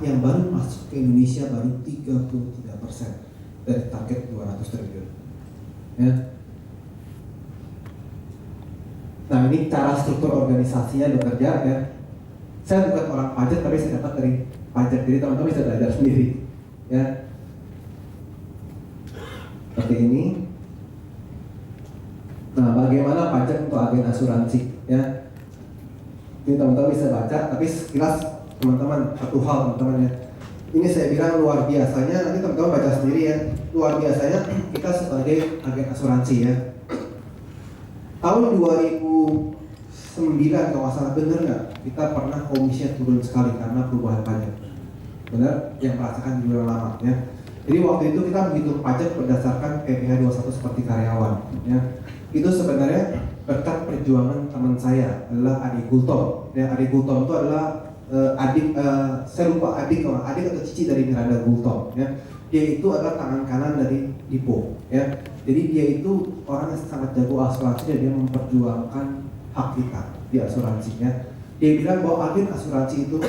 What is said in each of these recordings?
yang baru masuk ke Indonesia baru 33% dari target 200 triliun. Ya. Nah, ini cara struktur organisasinya bekerja ya. Saya bukan orang pajak tapi saya dapat dari pajak, jadi teman-teman bisa belajar sendiri ya. Seperti ini. Nah, bagaimana pajak untuk agen asuransi ya. Ini teman-teman bisa baca, tapi sekilas teman-teman satu hal teman-teman ya. Ini saya bilang luar biasanya, nanti teman-teman baca sendiri ya. Luar biasanya kita sebagai agen asuransi ya. Tahun 2009 kalau nggak salah, bener nggak? Kita pernah komisinya turun sekali karena perubahan pajak. Benar? Yang merasakan di bulan lama ya. Jadi waktu itu kita menghitung pajak berdasarkan PPh 21 seperti karyawan ya. Itu sebenarnya berkat perjuangan teman saya adalah Adi Gultom. Ya, Adi Gultom itu adalah saya lupa adik atau cici dari Miranda Gultom ya. Dia itu adalah tangan kanan dari Dipo ya. Jadi dia itu orang yang sangat jago asuransi dan dia memperjuangkan hak kita di asuransinya. Dia bilang bahwa agen asuransi itu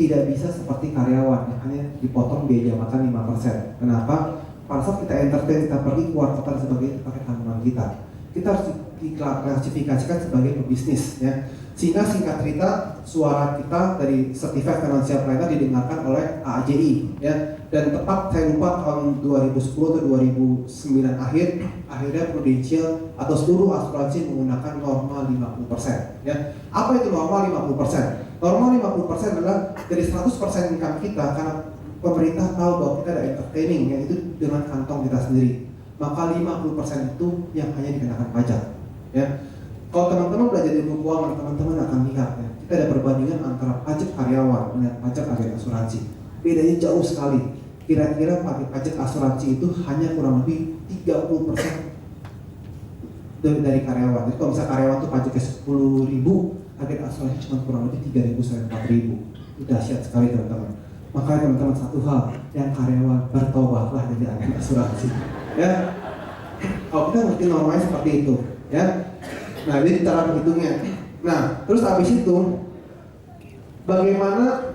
tidak bisa seperti karyawan yang hanya dipotong biaya makan 5%. Kenapa? Pada saat kita entertain, kita pergi keluar kota sebagai pakai tanggungan kita harus diklasifikasikan sebagai pebisnis ya. Sehingga singkat cerita suara kita dari Certified Financial Planner didengarkan oleh AAJI ya. Dan tepat saya lupa tahun 2010 atau 2009 akhirnya Prudential atau seluruh asuransi menggunakan norma 50% ya. Apa itu norma 50%? Norma 50% adalah dari 100% income kita, karena pemerintah tahu bahwa kita ada entertaining yang itu dengan kantong kita sendiri, maka 50% itu yang hanya dikenakan pajak ya. Kalau teman-teman belajar di ilmu keuangan, teman-teman akan lihat ya, kita ada perbandingan antara pajak karyawan dengan pajak agen asuransi. Bedanya jauh sekali. Kira-kira pakai pajak asuransi itu hanya kurang lebih 30% dari karyawan. Jadi kalau misalnya karyawan itu pajaknya 10.000, agen asuransi cuma kurang lebih 3.000 sampai 4.000. Itu dahsyat sekali teman-teman. Makanya teman-teman satu hal, yang karyawan bertobatlah jadi agen asuransi. Ya, kalau kita ngerti normanya seperti itu, ya. Nah, ini cara menghitungnya. Nah, terus habis itu, bagaimana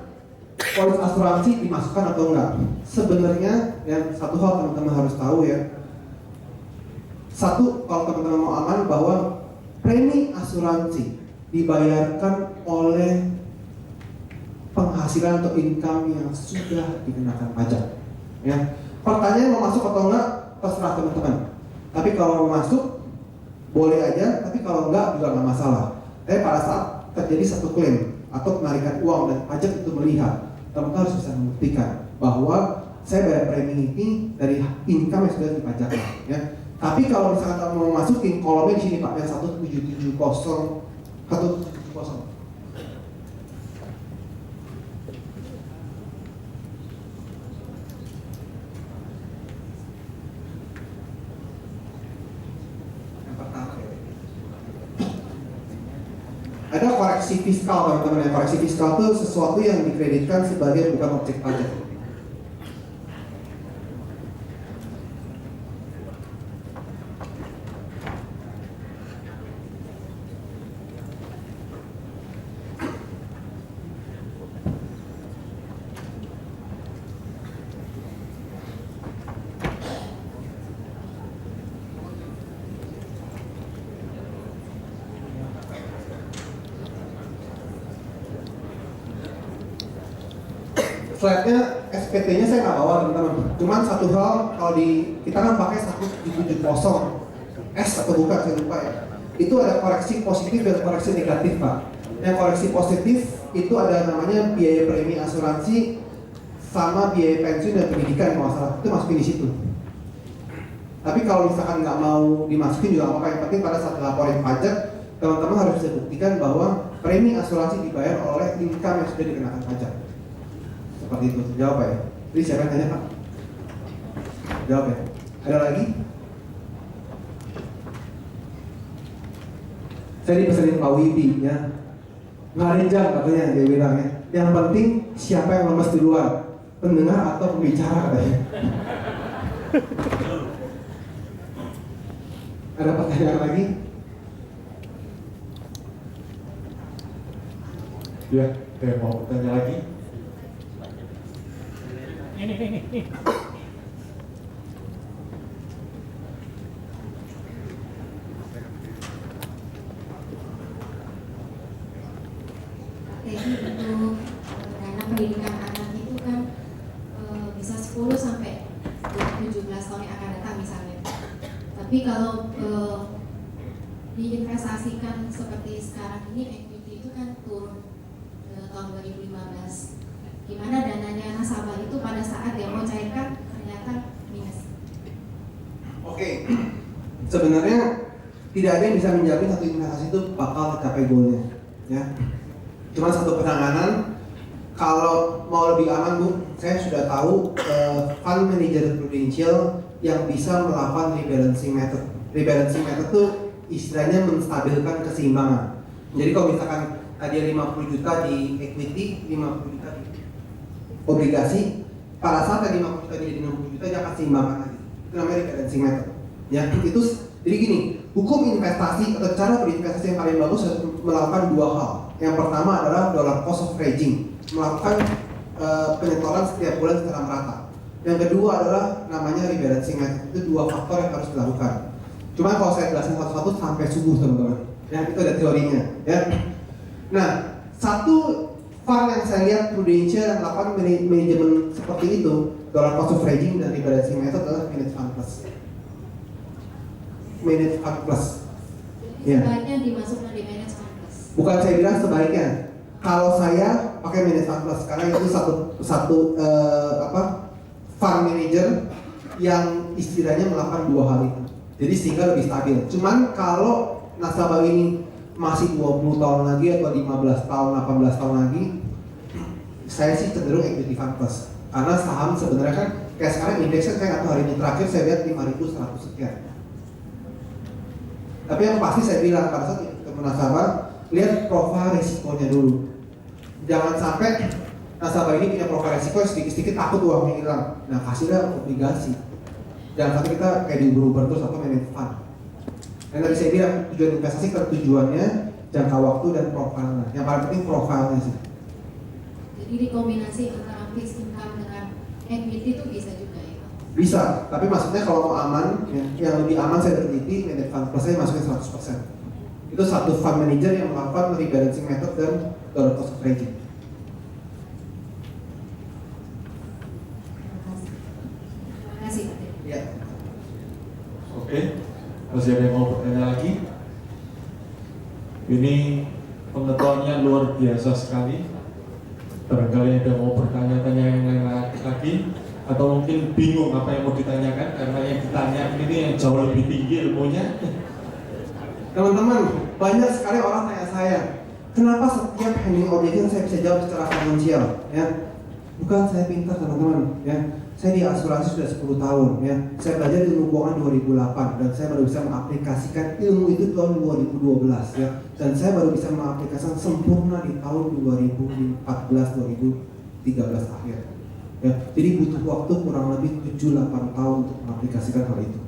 polis asuransi dimasukkan atau enggak? Sebenarnya, yang satu hal teman-teman harus tahu ya. Satu, kalau teman-teman mau aman, bahwa premi asuransi dibayarkan oleh penghasilan atau income yang sudah dikenakan pajak. Ya, pertanyaan mau masuk atau enggak terserah teman-teman. Tapi kalau mau masuk boleh aja, tapi kalau enggak juga nggak masalah. Tapi pada saat terjadi satu klaim atau penarikan uang dan pajak itu melihat, teman-teman harus bisa membuktikan bahwa saya bayar premi ini dari income yang sudah dipajakkan. Ya. Tapi kalau misalkan kamu mau masukin kolomnya di sini Pak, yang 1770 1770. Ada koreksi fiskal teman-teman ya. Koreksi fiskal itu sesuatu yang dikreditkan sebagai bukan objek pajak. Slide-nya SPT-nya saya nggak bawa teman-teman. Cuman satu hal, kalau kita kan pakai 1770 S atau bukan, saya lupa ya. Itu ada koreksi positif dan koreksi negatif Pak. Yang koreksi positif itu ada namanya biaya premi asuransi sama biaya pensiun dan pendidikan kalau salah, itu masukin di situ. Tapi kalau misalkan nggak mau dimasukin juga apa-apa. Yang penting pada saat laporin pajak, teman-teman harus bisa buktikan bahwa premi asuransi dibayar oleh income yang sudah dikenakan pajak. Seperti itu, jawab ya. Jadi siapa yang tanya Pak? Jawab ya. Ada lagi? Saya dipesanin Pak Wibi ya. Nggak ada jam katanya dia bilang ya. Yang penting siapa yang lemes duluan, pendengar atau pembicara katanya. Ada pertanyaan lagi? Ya, saya mau bertanya lagi. Jadi untuk dana pendidikan anak itu kan bisa 10 sampai 17 tahun yang akan datang misalnya. Tapi kalau diinvestasikan seperti sekarang ini, equity itu kan turun tahun 2015. Gimana dananya nasabah itu pada saat dia mau cairkan ternyata minus? Oke, sebenarnya tidak ada yang bisa menjamin satu investasi itu bakal tercapai goalnya, ya. Cuma satu penanganan, kalau mau lebih aman Bu, saya sudah tahu fund manager Prudential yang bisa melakukan rebalancing method. Rebalancing method itu istilahnya menstabilkan keseimbangan. Jadi kalau misalkan tadi 50 juta di equity, 50 juta di obligasi, pada saat tadi 50 juta jadi 60 juta dia akan seimbangkan lagi. Itu namanya rebalancing method. Ya, itu jadi gini, hukum investasi atau cara berinvestasi yang paling bagus adalah melakukan dua hal. Yang pertama adalah dollar cost of hedging, melakukan penyetoran setiap bulan secara merata. Yang kedua adalah namanya rebalancing method. Itu dua faktor yang harus dilakukan. Cuma kalau saya jelasin satu-satu sampai subuh teman-teman. Ya, itu ada teorinya. Ya. Nah, satu fund yang saya lihat Prudential yang melakukan manajemen seperti itu, dollar cost of hedging dan rebalancing method adalah Managed Fund Plus. Managed Fund Plus. Ya. Sebaiknya dimasukkan di Managed Fund Plus. Bukan saya bilang sebaiknya. Kalau saya pakai Managed Fund Plus karena itu satu fund manager yang istilahnya melakukan dua hal itu. Jadi sehingga lebih stabil. Cuman kalau nasabah ini masih 20 tahun lagi atau 15 tahun, 18 tahun lagi, saya sih cenderung equity fund plus. Karena saham sebenarnya kan kayak sekarang indeksnya saya nggak tahu hari ini terakhir saya lihat 5.100 sekian. Tapi yang pasti saya bilang pada saat ketemu nasabah, lihat profil risikonya dulu. Jangan sampai nasabah ini punya profil risiko sedikit-sedikit takut uangnya hilang. Nah kasihlah obligasi. Jangan sampai kita kayak diubur-ubur terus atau manage fund. Dan tadi saya bilang tujuan investasi kan tujuannya jangka waktu dan profilnya. Yang paling penting profilnya sih. Jadi dikombinasi antara fixed income dengan equity itu bisa juga ya Pak? Bisa, tapi maksudnya kalau mau aman, ya, yang lebih aman saya teliti managed fund plus saya masukin 100%. Itu satu fund manager yang melakukan rebalancing method dan dollar cost of hedging. Terima kasih Pak. Ya. Oke, masih ada yang mau bertanya lagi? Ini pengetahuannya luar biasa sekali. Barangkali ada mau bertanya-tanya yang lain lagi, atau mungkin bingung apa yang mau ditanyakan karena yang ditanya ini yang jauh lebih tinggi ilmunya. Teman-teman, banyak sekali orang tanya saya, kenapa setiap handling obligation saya bisa jawab secara finansial? Ya, bukan saya pintar teman-teman. Ya, saya di asuransi sudah 10 tahun. Ya, saya belajar ilmu keuangan 2008 dan saya baru bisa mengaplikasikan ilmu itu tahun 2012. Ya, dan saya baru bisa mengaplikasikan sempurna di tahun 2014-2013 akhir. Ya, jadi butuh waktu kurang lebih 7-8 tahun untuk mengaplikasikan hal itu.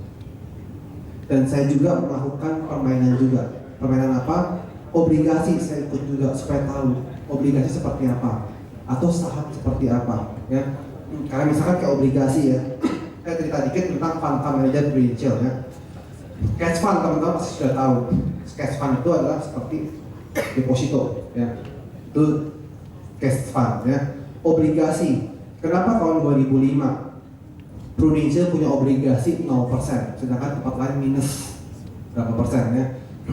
Dan saya juga melakukan permainan juga. Permainan apa? Obligasi saya ikut juga supaya tahu obligasi seperti apa atau saham seperti apa. Ya, karena misalkan kayak obligasi ya, saya cerita dikit tentang fund manager Prudential ya. Cash fund teman-teman pasti sudah tahu. Cash fund itu adalah seperti deposito ya. Itu cash fund ya. Obligasi. Kenapa tahun 2005 Prudential punya obligasi 0%, sedangkan tempat lain minus berapa persen ya?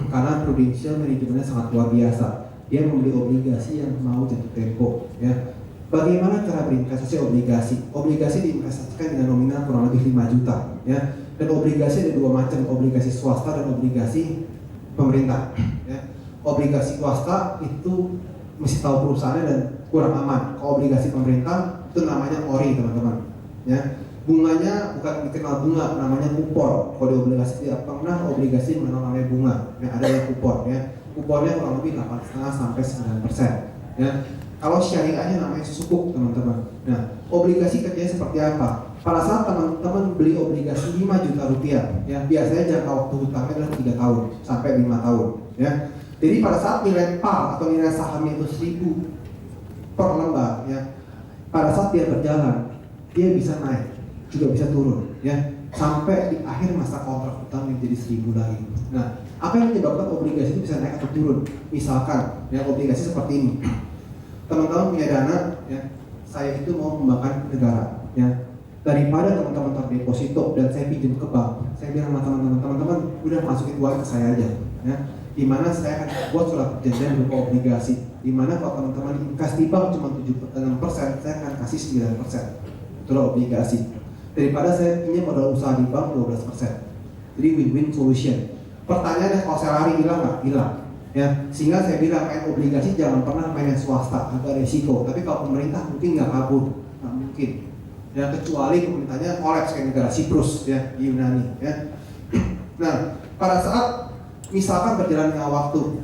Karena Prudential manajemennya sangat luar biasa. Dia membeli obligasi yang mau jatuh tempo ya. Bagaimana cara berinvestasi obligasi? Obligasi diinvestasikan dengan nominal kurang lebih 5 juta ya. Dan obligasi ada dua macam, obligasi swasta dan obligasi pemerintah ya. Obligasi swasta itu mesti tahu perusahaannya dan kurang aman. Kalau obligasi pemerintah itu namanya ORI teman-teman ya. Bunganya bukan dikenal bunga, namanya kupon. Kalau di obligasi tidak pernah obligasi mengenal namanya bunga, ya, ada yang kupon ya. Kuponnya kurang lebih 8,5 sampai 9% ya. Kalau syariahnya namanya sukuk teman-teman. Nah, obligasi kerjanya seperti apa? Pada saat teman-teman beli obligasi 5 juta rupiah ya, biasanya jangka waktu hutangnya adalah 3 tahun sampai 5 tahun ya. Jadi pada saat nilai par atau nilai sahamnya itu 1.000 per lembar ya, pada saat dia berjalan dia bisa naik, juga bisa turun, ya, sampai di akhir masa kontrak utang yang jadi 1000 lagi. Nah, apa yang menyebabkan obligasi itu bisa naik atau turun? Misalkan, ya, obligasi seperti ini, teman-teman punya dana, ya, saya itu mau membanggakan negara, ya, daripada teman-teman terdeposito dan saya pinjam ke bank, saya bilang sama teman-teman, udah masukin uang ke saya aja, ya, dimana saya akan buat surat perjanjian berupa obligasi, dimana kalau teman-teman invest di bank cuma 6%, saya akan kasih 9%, itulah obligasi. Daripada saya pinjam modal usaha di bank 12%, jadi win-win solution. Pertanyaannya, kalau saya lari hilang nggak? Hilang, ya. Sehingga saya bilang main obligasi jangan pernah main yang swasta, agak resiko. Tapi kalau pemerintah mungkin nggak kabur, nggak mungkin. Ya, kecuali pemerintahnya kolaps kayak negara Siprus, ya, di Yunani, ya. Nah, pada saat misalkan berjalannya waktu,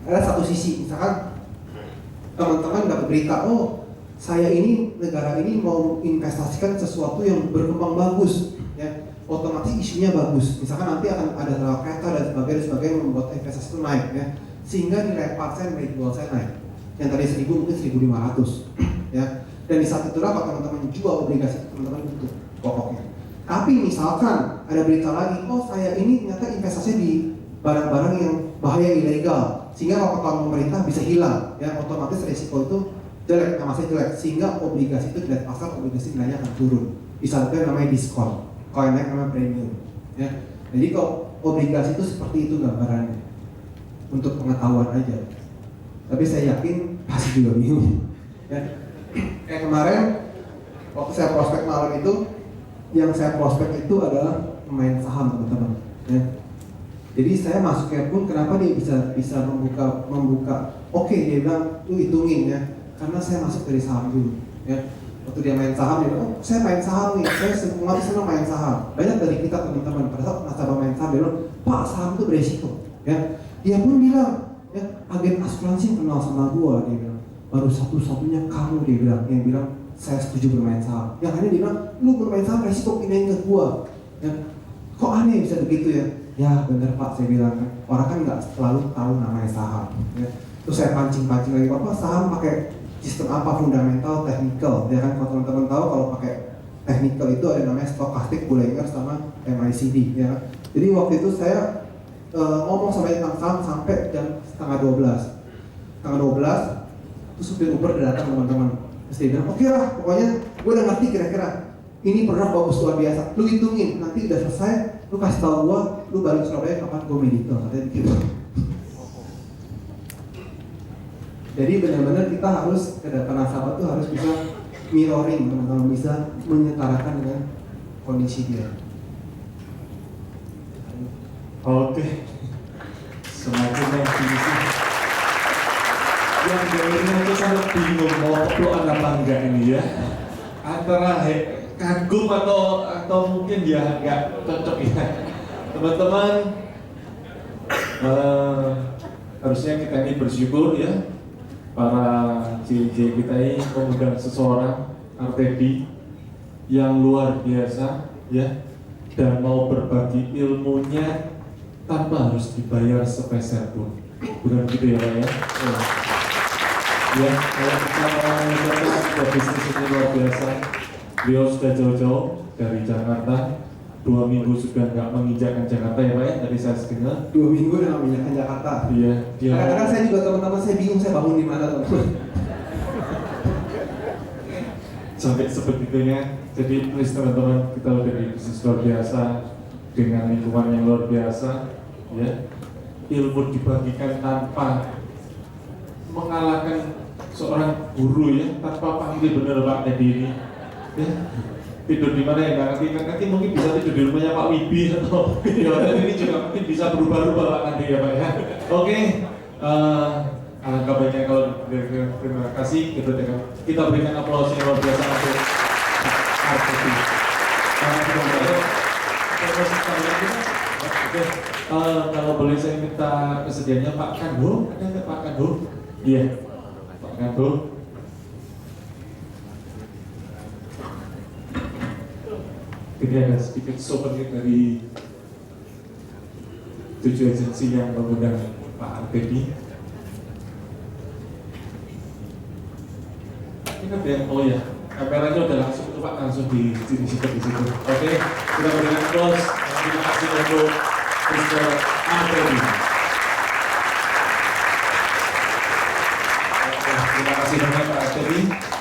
ada satu sisi, misalkan teman-teman dapat berita, oh saya ini, negara ini mau investasikan sesuatu yang berkembang bagus, ya, otomatis isunya bagus. Misalkan nanti akan ada kereta dan sebagainya membuat investasi itu naik, ya, sehingga nilai pasar nilai jual saya naik. Yang tadi 1000 mungkin 1500, ya. Dan di saat itulah kalau teman-teman jual obligasi, teman-teman butuh pokoknya. Tapi misalkan ada berita lagi, oh saya ini ternyata investasi di barang-barang yang bahaya ilegal, sehingga kalau ketahuan pemerintah bisa hilang, ya, otomatis risiko itu jelek, nama saya jelek, sehingga obligasi itu dilihat pasar, obligasi nilainya akan turun. Di saat itu namanya diskon, kalau yang naik namanya premium, ya. Jadi kalau obligasi itu seperti itu gambarannya, untuk pengetahuan aja. Tapi saya yakin pasti juga bingung, ya. Kayak kemarin waktu saya prospek malam itu, yang saya prospek itu adalah pemain saham, teman-teman, ya. Jadi saya masuknya pun kenapa dia bisa membuka oke, dia bilang lu hitungin, ya, karena saya masuk dari saham dulu, ya. Waktu dia main saham, dia bilang, oh saya main saham nih, saya senang main saham. Banyak dari kita teman-teman pada saat nasabah main saham, dia bilang, Pak, saham itu beresiko, ya. Dia pun bilang, ya, agen asuransi yang kenal sama gua, dia bilang, baru satu-satunya kamu, dia bilang, yang bilang saya setuju bermain saham. Yang lainnya dia bilang, lu bermain saham resiko pindahin ke gua, ya. Kok aneh bisa begitu, ya? Ya bener Pak, saya bilang, orang kan nggak selalu tahu namanya saham, ya. Terus saya pancing-pancing lagi, Bapak saham pakai sistem apa, fundamental, technical, ya kan? Kalau teman-teman tahu, kalau pakai technical itu ada namanya stochastic, Bollinger sama MACD, ya. Jadi waktu itu saya ngomong sama tentang saham sampai jam setengah 12, terus supir Uber datang, teman-teman. Terus dia bilang, oke lah, pokoknya gue udah ngerti kira-kira ini produk bagus luar biasa, lu hitungin, nanti udah selesai, lu kasih tau gue, lu balik Surabaya kapan gue medical, katanya gitu. Jadi benar-benar kita harus, kedatangan nasabah tuh harus bisa mirroring, teman-teman, bisa menyetarakan dengan kondisi dia. Oke, semakin definisi yang dengerin itu sangat bingung mau kepeluan apa enggak ini, ya, antara kagum atau mungkin ya nggak cocok, ya, teman-teman. Harusnya kita ini bersyukur, ya, para JJ kita ini mengundang seseorang Artedi yang luar biasa, ya, dan mau berbagi ilmunya tanpa harus dibayar sepeser pun, bukan gitu ya Pak, ya? Ya, kalau kita mau mengucapkan bisnis ini luar biasa, beliau sudah jauh-jauh dari Jakarta, 2 minggu sudah nggak menginjakkan Jakarta, ya Pak, ya, tadi saya dengar 2 minggu udah nggak menginjakkan Jakarta. Iya, kadang-kadang saya juga, teman-teman, saya bingung saya bangun di mana, teman-teman. Sampai sebegitunya. Jadi please teman-teman, kita dari bisnis luar biasa dengan lingkungan yang luar biasa, ya. Ilmu dibagikan tanpa mengalahkan seorang guru, ya, tanpa panggil bener Pak tadi ini, ya. Tidur di mana ya nanti mungkin bisa tidur di rumahnya Pak Wibi atau ya, ini juga mungkin bisa berubah-ubah Pak nanti, ya Pak, ya. Oke, alangkah baiknya kalau terima kasih, kita berikan aplaus yang luar biasa untuk Artedi. Kalau boleh saya minta kesediaannya Pak Kando, ada nggak Pak Kando? Iya, Pak Kando. Ini ada sedikit souvenir dari 7 agensi yang mengundang Pak Artedi. Ini ada yang, oh ya, kameranya udah langsung coba langsung di situ. Oke, kita berikan close. Terima kasih untuk Mr. Anthony. Oke, terima kasih banyak Pak Anthony.